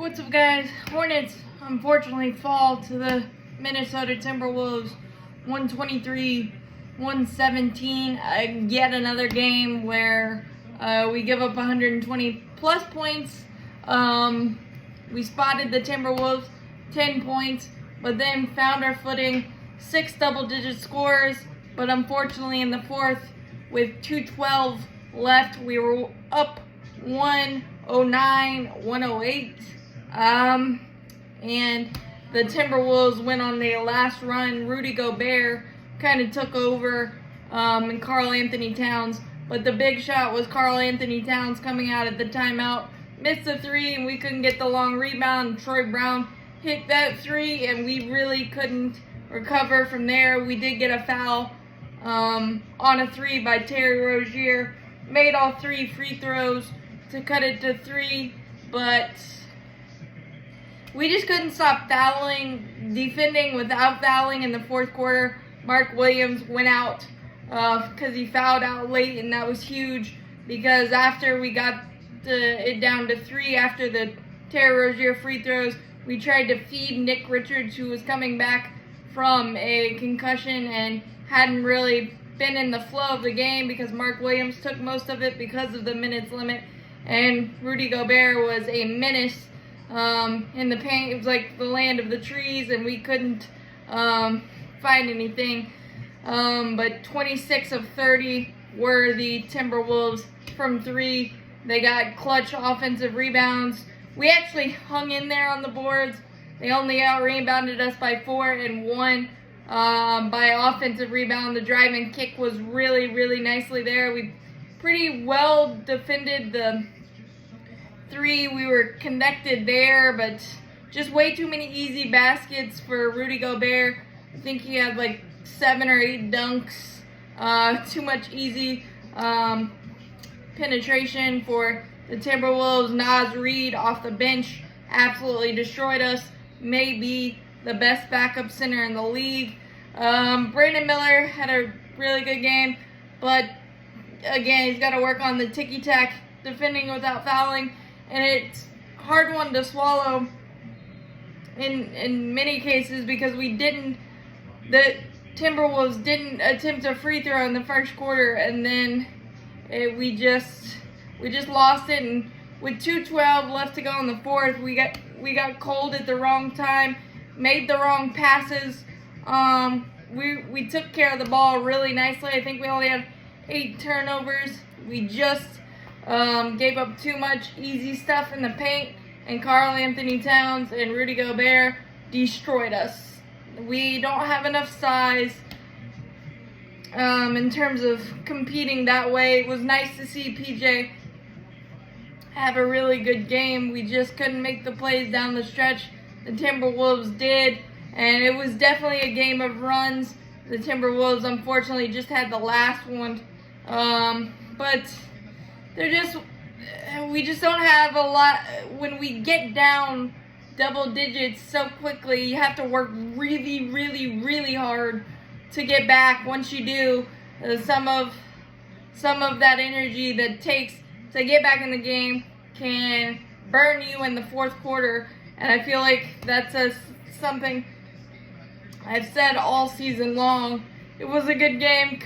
What's up, guys? Hornets unfortunately fall to the Minnesota Timberwolves 123-117. Yet another game where we give up 120 plus points. We spotted the Timberwolves 10 points, but then found our footing, 6 double-digit scores. But unfortunately, in the fourth, with 2:12 left, we were up 109-108. And the Timberwolves went on their last run. Rudy Gobert kind of took over, and Karl Anthony Towns. But the big shot was Karl Anthony Towns coming out at the timeout. Missed a three, and we couldn't get the long rebound. Troy Brown hit that three, and we really couldn't recover from there. We did get a foul on a three by Terry Rozier. Made all 3 free throws to cut it to 3, but we just couldn't stop fouling, defending without fouling in the fourth quarter. Mark Williams went out because he fouled out late, and that was huge because after we got it down to 3 after the Terry Rozier free throws, we tried to feed Nick Richards, who was coming back from a concussion and hadn't really been in the flow of the game because Mark Williams took most of it because of the minutes limit, and Rudy Gobert was a menace in the paint. It was like the land of the trees, and we couldn't find anything. But 26 of 30 were the Timberwolves from 3. They got clutch offensive rebounds. We actually hung in there on the boards. They only out-rebounded us by 4 and 1 by offensive rebound. The drive and kick was really, really nicely there. We pretty well defended the 3. We were connected there, but just way too many easy baskets for Rudy Gobert. I think he had like 7 or 8 dunks. Too much easy penetration for the Timberwolves. Naz Reid off the bench absolutely destroyed us. Maybe the best backup center in the league. Brandon Miller had a really good game, but again, he's got to work on the ticky-tack defending without fouling, and it's a hard one to swallow in many cases because the Timberwolves didn't attempt a free throw in the first quarter, and then we just lost it. And with 2:12 left to go in the fourth, we got cold at the wrong time, made the wrong passes. We took care of the ball really nicely. I think we only had 8 turnovers. We just gave up too much easy stuff in the paint, and Karl Anthony Towns and Rudy Gobert destroyed us. We don't have enough size in terms of competing that way. It was nice to see PJ have a really good game. We just couldn't make the plays down the stretch. The Timberwolves did, and it was definitely a game of runs. The Timberwolves unfortunately just had the last one, but we just don't have a lot. When we get down double digits so quickly, you have to work really, really, really hard to get back. Once you do, some of that energy that takes to get back in the game can burn you in the fourth quarter, and I feel like that's something I've said all season long. It was a good game.